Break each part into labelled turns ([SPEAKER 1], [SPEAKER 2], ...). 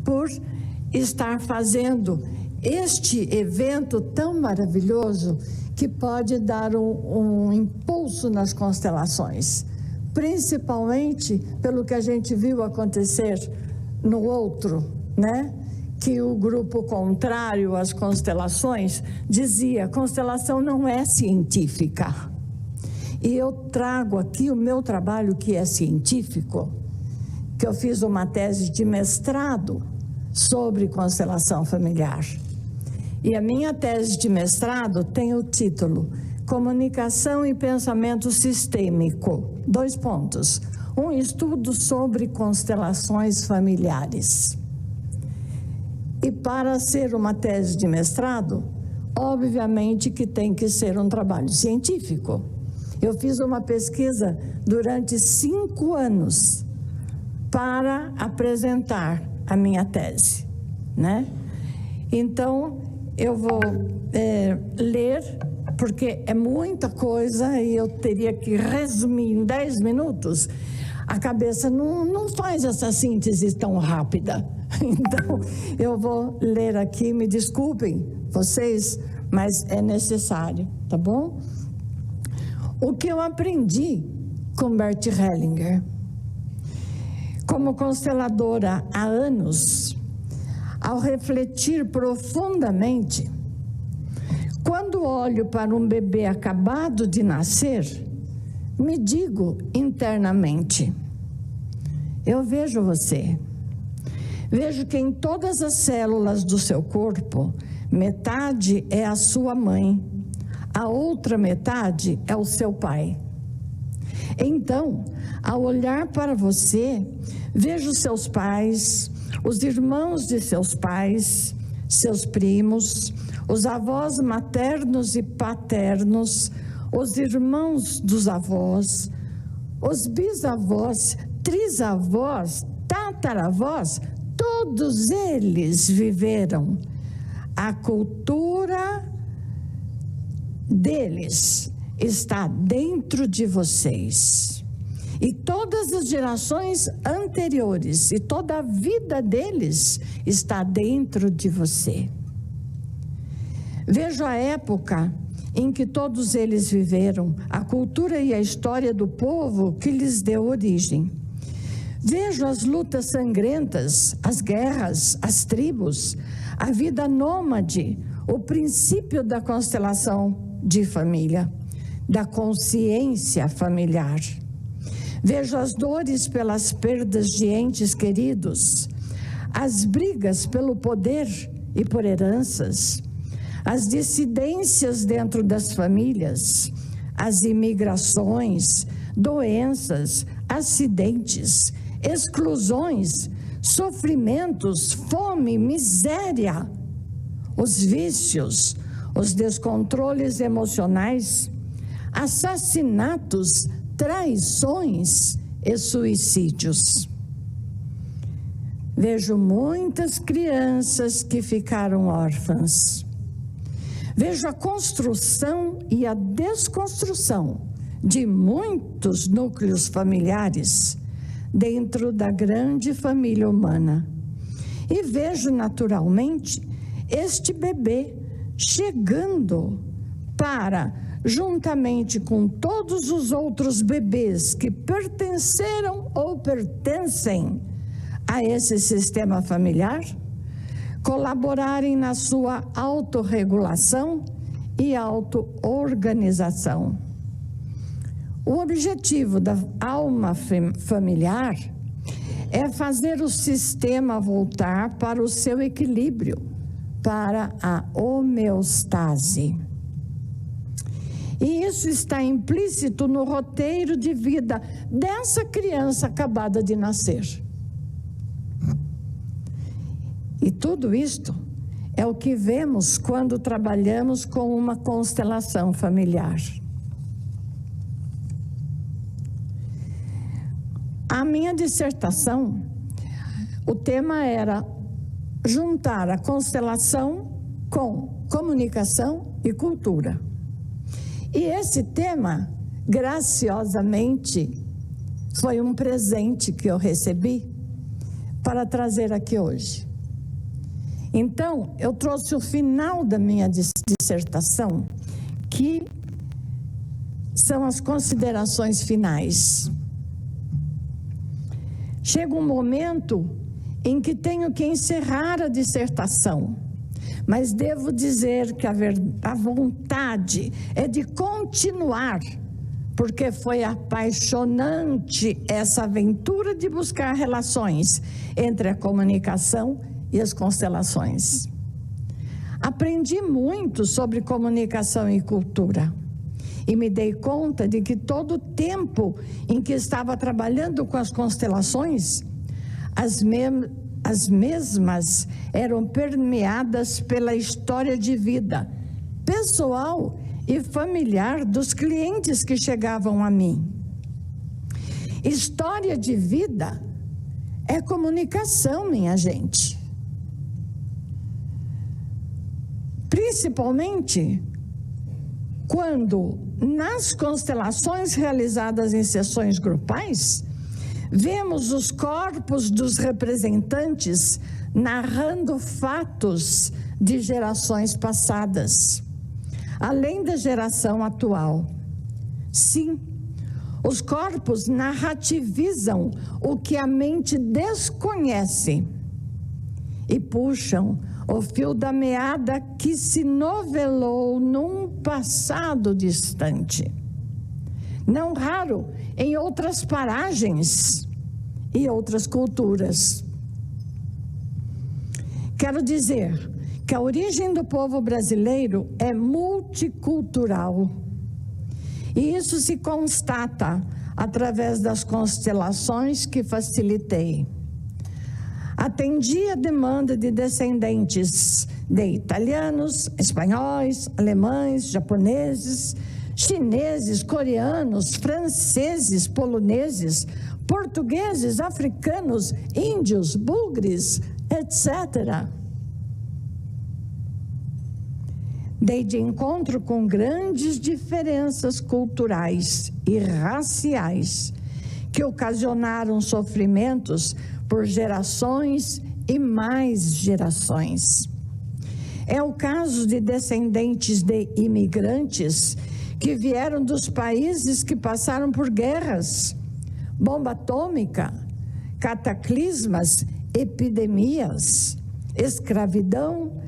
[SPEAKER 1] por estar fazendo este evento tão maravilhoso que pode dar um impulso nas constelações, principalmente pelo que a gente viu acontecer no outro, né? Que o grupo contrário às constelações dizia: constelação não é científica. E eu trago aqui o meu trabalho, que é científico, que eu fiz uma tese de mestrado sobre constelação familiar. E a minha tese de mestrado tem o título Comunicação e Pensamento Sistêmico, 2 pontos. Um estudo sobre constelações familiares. E para ser uma tese de mestrado, obviamente que tem que ser um trabalho científico. Eu fiz uma pesquisa durante 5 anos para apresentar a minha tese, né? Então, eu vou ler, porque é muita coisa e eu teria que resumir em 10 minutos. A cabeça não faz essa síntese tão rápida. Então, eu vou ler aqui, me desculpem vocês, mas é necessário, tá bom? O que eu aprendi com Bert Hellinger, como consteladora há anos, ao refletir profundamente, quando olho para um bebê acabado de nascer, me digo internamente: eu vejo você. Vejo que em todas as células do seu corpo, metade é a sua mãe, a outra metade é o seu pai. Então, ao olhar para você, vejo seus pais, os irmãos de seus pais, seus primos, os avós maternos e paternos, os irmãos dos avós, os bisavós, trisavós, tataravós, todos eles viveram. A cultura deles está dentro de vocês. E todas as gerações anteriores e toda a vida deles está dentro de você. Vejo a época em que todos eles viveram, a cultura e a história do povo que lhes deu origem. Vejo as lutas sangrentas, as guerras, as tribos, a vida nômade, o princípio da constelação de família, da consciência familiar. Vejo as dores pelas perdas de entes queridos, as brigas pelo poder e por heranças, as dissidências dentro das famílias, as imigrações, doenças, acidentes, exclusões, sofrimentos, fome, miséria, os vícios, os descontroles emocionais, assassinatos, traições e suicídios. Vejo muitas crianças que ficaram órfãs. Vejo a construção e a desconstrução de muitos núcleos familiares dentro da grande família humana. E vejo naturalmente este bebê chegando para, juntamente com todos os outros bebês que pertenceram ou pertencem a esse sistema familiar, colaborarem na sua autorregulação e auto-organização. O objetivo da alma familiar é fazer o sistema voltar para o seu equilíbrio, para a homeostase. E isso está implícito no roteiro de vida dessa criança acabada de nascer. E tudo isto é o que vemos quando trabalhamos com uma constelação familiar. A minha dissertação, o tema era juntar a constelação com comunicação e cultura. E esse tema, graciosamente, foi um presente que eu recebi para trazer aqui hoje. Então, eu trouxe o final da minha dissertação, que são as considerações finais. Chega um momento em que tenho que encerrar a dissertação, mas devo dizer que a vontade é de continuar, porque foi apaixonante essa aventura de buscar relações entre a comunicação e as constelações. Aprendi muito sobre comunicação e cultura e me dei conta de que todo o tempo em que estava trabalhando com as constelações, as mesmas eram permeadas pela história de vida pessoal e familiar dos clientes que chegavam a mim. História de vida é comunicação, minha gente. Principalmente quando, nas constelações realizadas em sessões grupais, vemos os corpos dos representantes narrando fatos de gerações passadas, além da geração atual. Sim, os corpos narrativizam o que a mente desconhece e puxam o fio da meada que se novelou num passado distante, não raro em outras paragens e outras culturas. Quero dizer que a origem do povo brasileiro é multicultural, e isso se constata através das constelações que facilitei. Atendi a demanda de descendentes de italianos, espanhóis, alemães, japoneses, chineses, coreanos, franceses, poloneses, portugueses, africanos, índios, bugres, etc. Dei de encontro com grandes diferenças culturais e raciais que ocasionaram sofrimentos por gerações e mais gerações. É o caso de descendentes de imigrantes que vieram dos países que passaram por guerras, bomba atômica, cataclismas, epidemias, escravidão,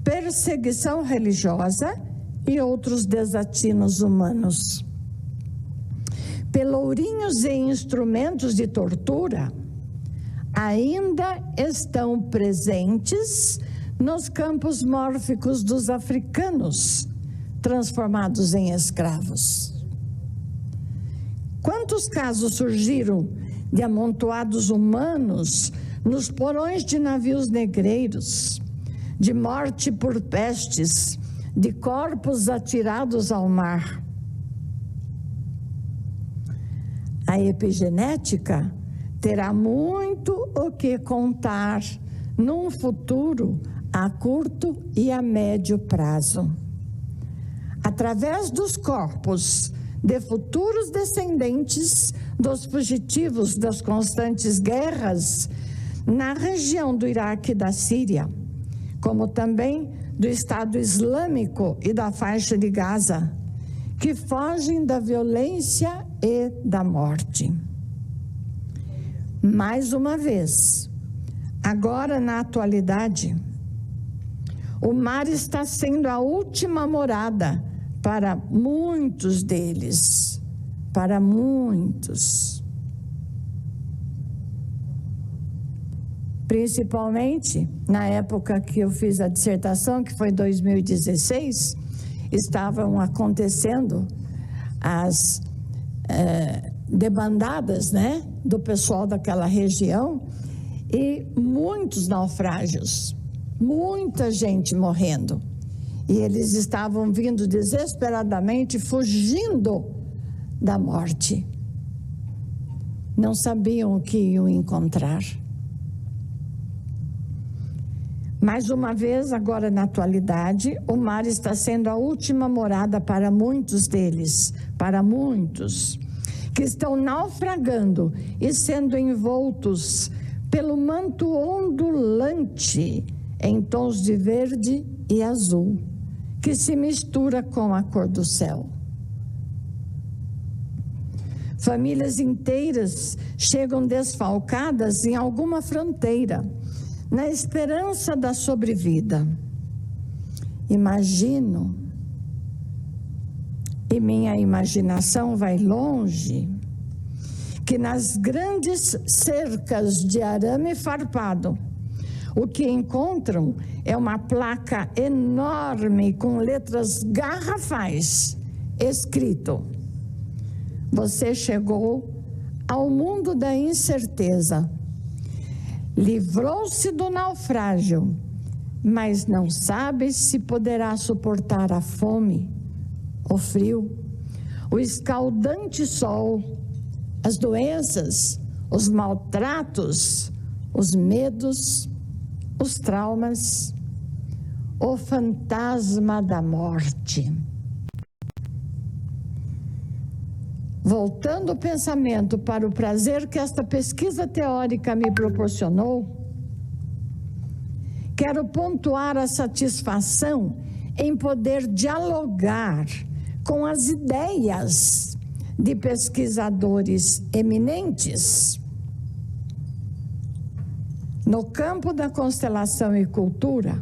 [SPEAKER 1] perseguição religiosa e outros desatinos humanos. Pelourinhos e instrumentos de tortura ainda estão presentes nos campos mórficos dos africanos, transformados em escravos. Quantos casos surgiram de amontoados humanos nos porões de navios negreiros, de morte por pestes, de corpos atirados ao mar? A epigenética terá muito o que contar num futuro a curto e a médio prazo. Através dos corpos de futuros descendentes dos fugitivos das constantes guerras na região do Iraque e da Síria, como também do Estado Islâmico e da faixa de Gaza, que fogem da violência e da morte. Mais uma vez, agora na atualidade, o mar está sendo a última morada para muitos deles, para muitos. Principalmente na época que eu fiz a dissertação, que foi 2016, estavam acontecendo as debandadas, né, do pessoal daquela região, e muitos naufrágios, muita gente morrendo. E eles estavam vindo desesperadamente, fugindo da morte. Não sabiam o que iam encontrar. Mais uma vez, agora na atualidade, o mar está sendo a última morada para muitos deles, para muitos, que estão naufragando e sendo envoltos pelo manto ondulante em tons de verde e azul, que se mistura com a cor do céu. Famílias inteiras chegam desfalcadas em alguma fronteira, na esperança da sobrevida. Imagino, e minha imaginação vai longe, que nas grandes cercas de arame farpado, o que encontram é uma placa enorme com letras garrafais, escrito: você chegou ao mundo da incerteza, livrou-se do naufrágio, mas não sabe se poderá suportar a fome, o frio, o escaldante sol, as doenças, os maltratos, os medos, os traumas, o fantasma da morte. Voltando o pensamento para o prazer que esta pesquisa teórica me proporcionou, quero pontuar a satisfação em poder dialogar com as ideias de pesquisadores eminentes no campo da constelação e cultura.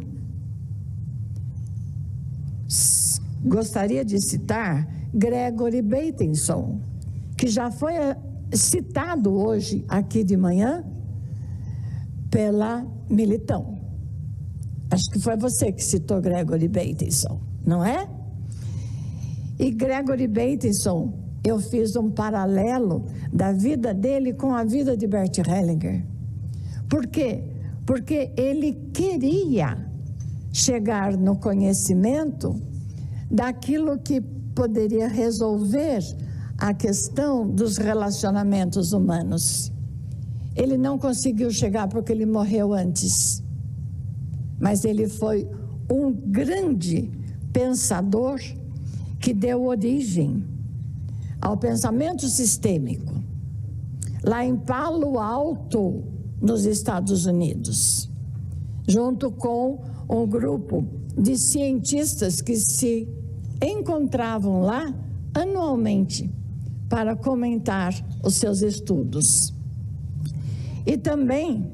[SPEAKER 1] Gostaria de citar Gregory Bateson, que já foi citado hoje aqui de manhã pela Militão. Acho que foi você que citou Gregory Bateson, não é? E Gregory Bateson, eu fiz um paralelo da vida dele com a vida de Bert Hellinger. Por quê? Porque ele queria chegar no conhecimento daquilo que poderia resolver a questão dos relacionamentos humanos. Ele não conseguiu chegar porque ele morreu antes, mas ele foi um grande pensador que deu origem ao pensamento sistêmico, lá em Palo Alto, nos Estados Unidos, junto com um grupo de cientistas que se encontravam lá anualmente para comentar os seus estudos. E também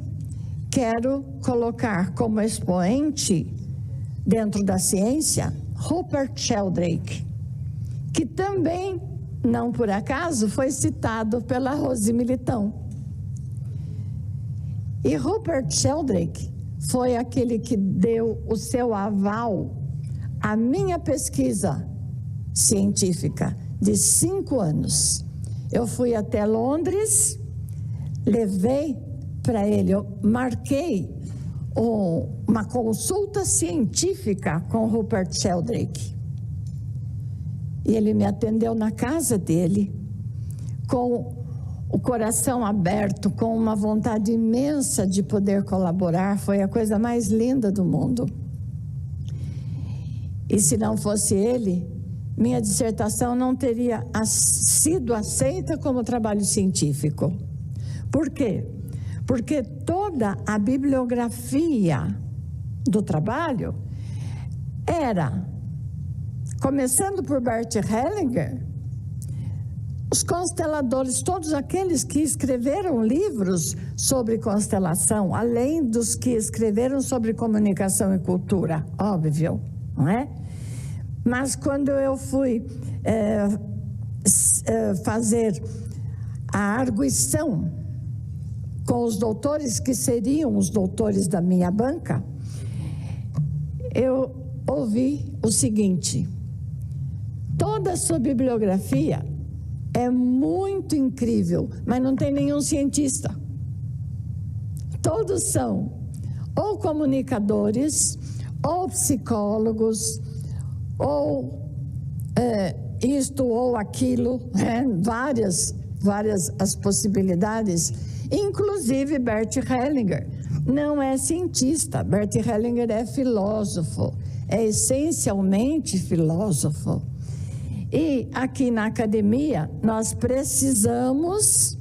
[SPEAKER 1] quero colocar como expoente dentro da ciência Rupert Sheldrake, que também, não por acaso, foi citado pela Rose Militão. E Rupert Sheldrake foi aquele que deu o seu aval à minha pesquisa científica de 5 anos. Eu fui até Londres, levei para ele, eu marquei uma consulta científica com Rupert Sheldrake. E ele me atendeu na casa dele, com o coração aberto, com uma vontade imensa de poder colaborar. Foi a coisa mais linda do mundo. E se não fosse ele, minha dissertação não teria sido aceita como trabalho científico. Por quê? Porque toda a bibliografia do trabalho era, começando por Bert Hellinger, os consteladores, todos aqueles que escreveram livros sobre constelação, além dos que escreveram sobre comunicação e cultura, óbvio, não é? Mas quando eu fui fazer a arguição com os doutores que seriam os doutores da minha banca, eu ouvi o seguinte: toda a sua bibliografia é muito incrível, mas não tem nenhum cientista. Todos são ou comunicadores, ou psicólogos, ou isto ou aquilo, várias as possibilidades. Inclusive Bert Hellinger não é cientista, Bert Hellinger é filósofo, é essencialmente filósofo. E aqui na academia nós precisamos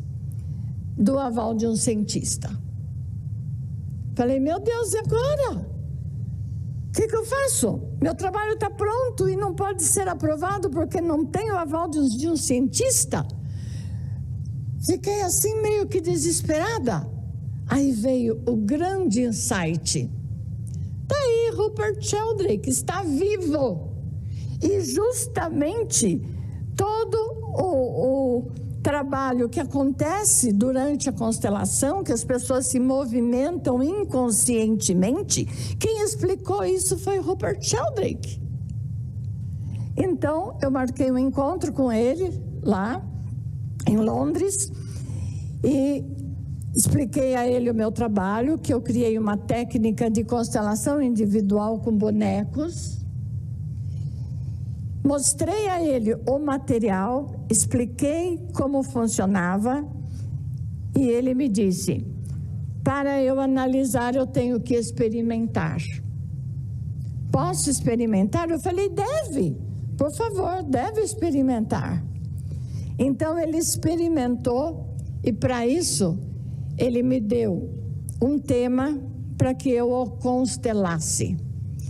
[SPEAKER 1] do aval de um cientista. Falei, meu Deus, e agora? que eu faço? Meu trabalho está pronto e não pode ser aprovado porque não tem o aval de um cientista. Fiquei assim meio que desesperada. Aí veio o grande insight. Está aí Rupert Sheldrake, está vivo. E justamente todo o trabalho que acontece durante a constelação, que as pessoas se movimentam inconscientemente, quem explicou isso foi Rupert Sheldrake. Então, eu marquei um encontro com ele lá em Londres e expliquei a ele o meu trabalho, que eu criei uma técnica de constelação individual com bonecos. Mostrei a ele o material, expliquei como funcionava e ele me disse: para eu analisar eu tenho que experimentar. Posso experimentar? Eu falei: deve, por favor, deve experimentar. Então ele experimentou e para isso ele me deu um tema para que eu o constelasse.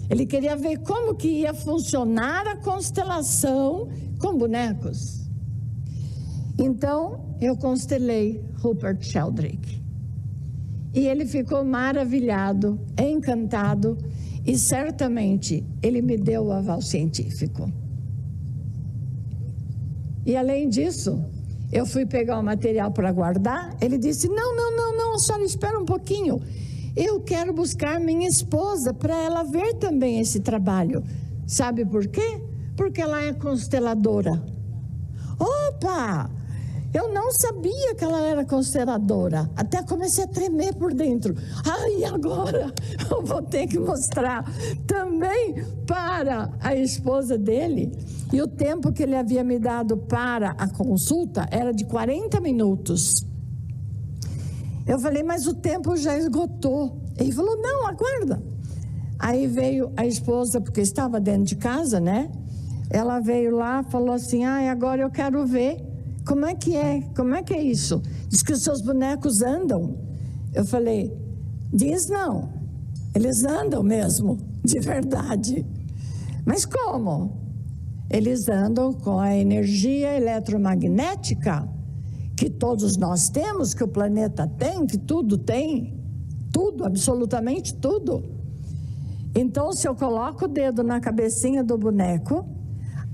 [SPEAKER 1] Ele queria ver como que ia funcionar a constelação com bonecos. Então, eu constelei Rupert Sheldrake. E ele ficou maravilhado, encantado, e certamente ele me deu o aval científico. E além disso, eu fui pegar o material para guardar, ele disse: não, a senhora espera um pouquinho. Eu quero buscar minha esposa para ela ver também esse trabalho. Sabe por quê? Porque ela é consteladora. Opa! Eu não sabia que ela era consteladora. Até comecei a tremer por dentro. Ai, agora eu vou ter que mostrar também para a esposa dele. E o tempo que ele havia me dado para a consulta era de 40 minutos. Eu falei: mas o tempo já esgotou. Ele falou: não, aguarda. Aí veio a esposa, porque estava dentro de casa, né? Ela veio lá, falou assim: agora eu quero ver como é que é isso? Diz que os seus bonecos andam. Eu falei: diz não, eles andam mesmo, de verdade. Mas como? Eles andam com a energia eletromagnética que todos nós temos, que o planeta tem, que tudo tem, tudo, absolutamente tudo. Então, se eu coloco o dedo na cabecinha do boneco,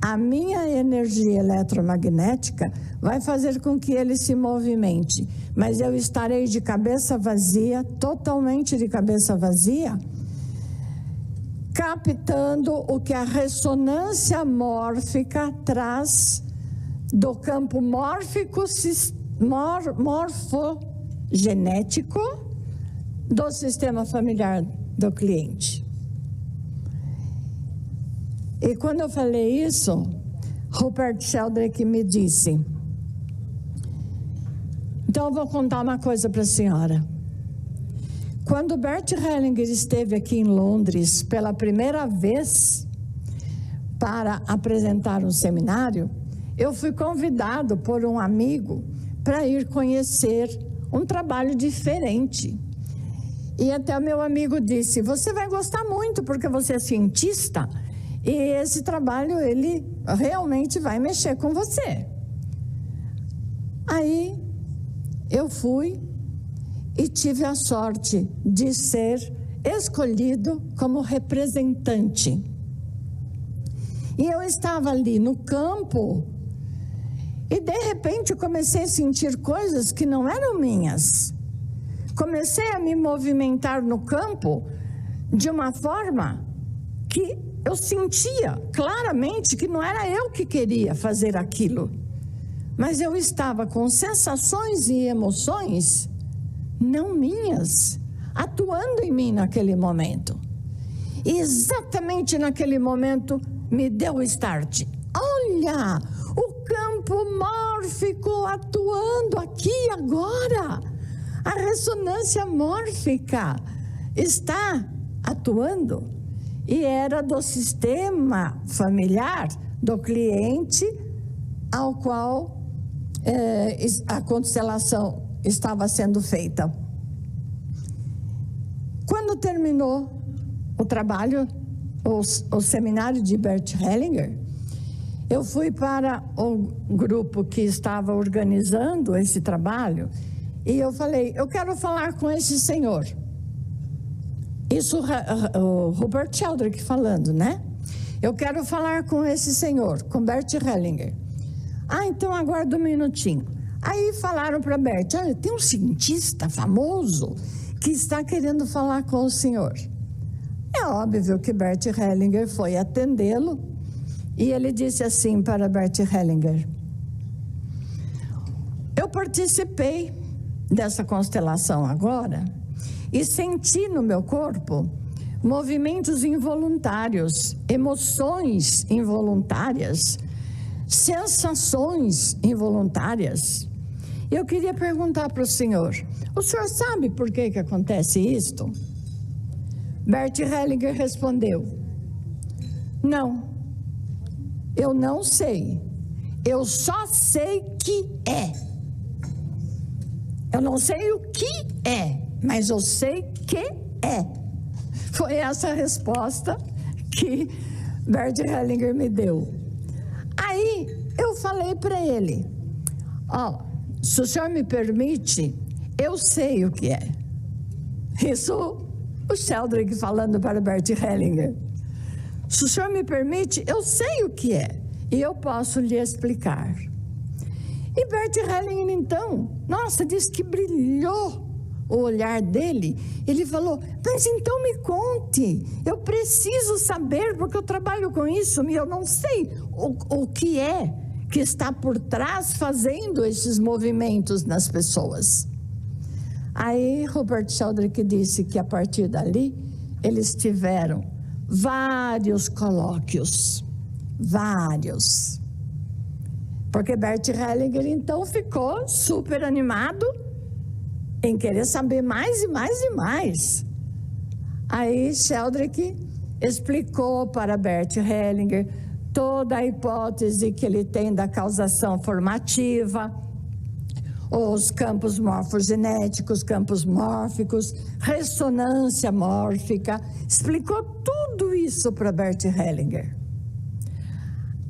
[SPEAKER 1] a minha energia eletromagnética vai fazer com que ele se movimente, mas eu estarei de cabeça vazia, totalmente de cabeça vazia, captando o que a ressonância mórfica traz do campo morfogenético do sistema familiar do cliente. E quando eu falei isso, Rupert Sheldrake me disse: então eu vou contar uma coisa para a senhora. Quando Bert Hellinger esteve aqui em Londres pela primeira vez para apresentar um seminário, eu fui convidado por um amigo para ir conhecer um trabalho diferente. E até o meu amigo disse: você vai gostar muito porque você é cientista e esse trabalho ele realmente vai mexer com você. Aí eu fui e tive a sorte de ser escolhido como representante. E eu estava ali no campo e de repente eu comecei a sentir coisas que não eram minhas. Comecei a me movimentar no campo de uma forma que eu sentia claramente que não era eu que queria fazer aquilo, mas eu estava com sensações e emoções não minhas, atuando em mim naquele momento. E exatamente naquele momento me deu o start. Olha, o campo mórfico atuando aqui agora. A ressonância mórfica está atuando. E era do sistema familiar do cliente ao qual a constelação estava sendo feita. Quando terminou o trabalho, o seminário de Bert Hellinger, eu fui para o grupo que estava organizando esse trabalho e eu falei, eu quero falar com esse senhor. Isso o Rupert Sheldrake falando, né? Eu quero falar com esse senhor, com Bert Hellinger. Ah, então aguarda um minutinho. Aí falaram para Bert, olha, tem um cientista famoso que está querendo falar com o senhor. É óbvio que Bert Hellinger foi atendê-lo e ele disse assim para Bert Hellinger, eu participei dessa constelação agora e senti no meu corpo movimentos involuntários, emoções involuntárias, sensações involuntárias. Eu queria perguntar para o senhor sabe por que acontece isto? Bert Hellinger respondeu, não, eu não sei, eu só sei que é. Eu não sei o que é, mas eu sei que é. Foi essa a resposta que Bert Hellinger me deu. Aí eu falei para ele, se o senhor me permite, eu sei o que é. Isso o Sheldrake falando para Bert Hellinger. Se o senhor me permite, eu sei o que é e eu posso lhe explicar. E Bert Hellinger então, nossa, disse que brilhou o olhar dele. Ele falou, mas então me conte, eu preciso saber porque eu trabalho com isso e eu não sei o que é que está por trás fazendo esses movimentos nas pessoas. Aí Rupert Sheldrake disse que a partir dali eles tiveram vários colóquios, vários. Porque Bert Hellinger então ficou super animado em querer saber mais e mais e mais. Aí Sheldrake explicou para Bert Hellinger toda a hipótese que ele tem da causação formativa, os campos morfogenéticos, campos mórficos, ressonância mórfica, explicou tudo isso para Bert Hellinger.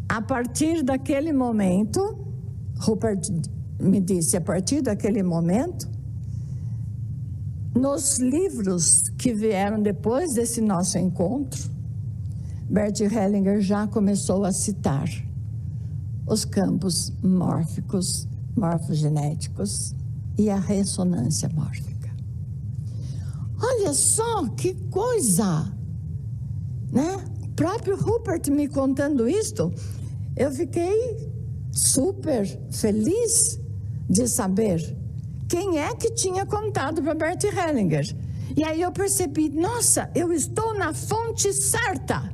[SPEAKER 1] A partir daquele momento, Rupert me disse, a partir daquele momento, nos livros que vieram depois desse nosso encontro, Bert Hellinger já começou a citar os campos mórficos, morfogenéticos e a ressonância mórfica. Olha só que coisa, né? O próprio Rupert me contando isto, eu fiquei super feliz de saber quem é que tinha contado para Bert Hellinger. E aí eu percebi, nossa, eu estou na fonte certa.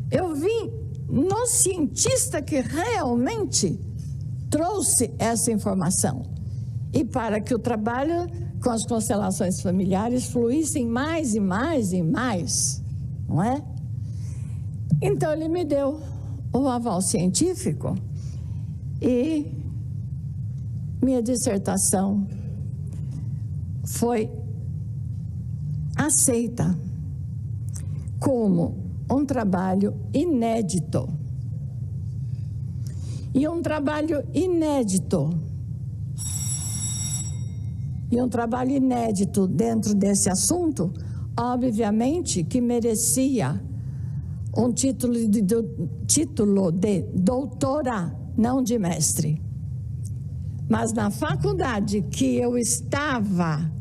[SPEAKER 1] Eu vim no cientista que realmente trouxe essa informação. E para que o trabalho com as constelações familiares fluísse mais e mais e mais, não é? Então ele me deu o aval científico e minha dissertação foi aceita como um trabalho inédito. E um trabalho inédito. E um trabalho inédito dentro desse assunto, obviamente que merecia um título de doutora, não de mestre. Mas na faculdade que eu estava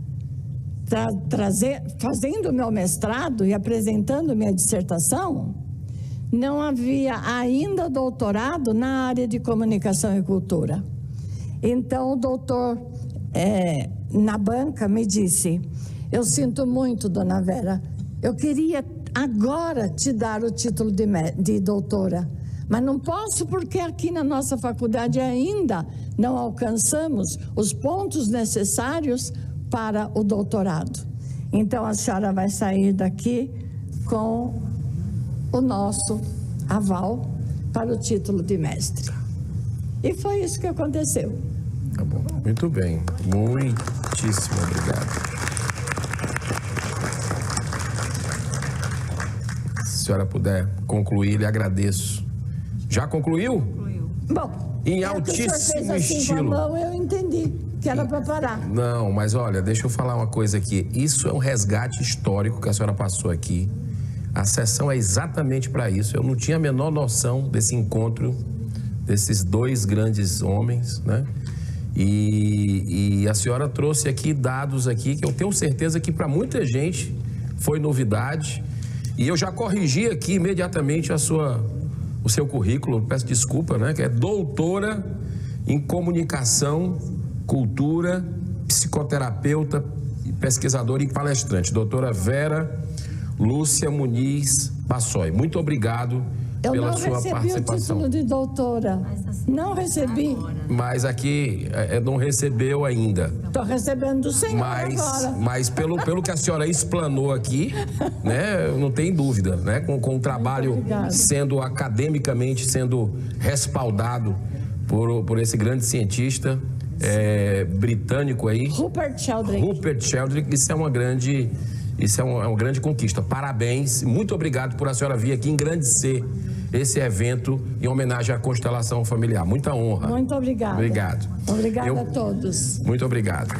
[SPEAKER 1] fazendo meu mestrado e apresentando minha dissertação, não havia ainda doutorado na área de comunicação e cultura. Então o doutor na banca me disse, eu sinto muito, dona Vera, eu queria agora te dar o título de doutora, mas não posso porque aqui na nossa faculdade ainda não alcançamos os pontos necessários para o doutorado. Então a senhora vai sair daqui com o nosso aval para o título de mestre. E foi isso que aconteceu.
[SPEAKER 2] Tá bom, muito bem, muitíssimo obrigado. senhora puder concluir, lhe agradeço. Já concluiu?
[SPEAKER 1] Bom,
[SPEAKER 2] Em
[SPEAKER 1] o que o senhor
[SPEAKER 2] altíssimo
[SPEAKER 1] fez assim
[SPEAKER 2] estilo.
[SPEAKER 1] com a mão, eu entendi que era para parar.
[SPEAKER 2] Não, mas olha, deixa eu falar uma coisa aqui. Isso é um resgate histórico que a senhora passou aqui. A sessão é exatamente para isso. Eu não tinha a menor noção desse encontro, desses dois grandes homens, né? E a senhora trouxe aqui dados aqui que eu tenho certeza que para muita gente foi novidade. E eu já corrigi aqui imediatamente o seu currículo, peço desculpa, né? Que é doutora em comunicação, cultura, psicoterapeuta, pesquisadora e palestrante. Doutora Vera Lúcia Muniz Bassoi. Muito obrigado pela sua participação. Eu não recebi o título de doutora. Não recebi. Mas aqui não recebeu ainda.
[SPEAKER 1] Estou recebendo do senhor agora.
[SPEAKER 2] Mas pelo que a senhora explanou aqui, né, não tem dúvida, né, com o trabalho sendo academicamente sendo respaldado por esse grande cientista britânico aí,
[SPEAKER 1] Rupert Sheldrake.
[SPEAKER 2] Isso é uma grande conquista. Parabéns, muito obrigado por a senhora vir aqui engrandecer esse evento em homenagem à constelação familiar. Muita honra.
[SPEAKER 1] Muito obrigada.
[SPEAKER 2] Obrigado.
[SPEAKER 1] Obrigada a todos.
[SPEAKER 2] Muito obrigado.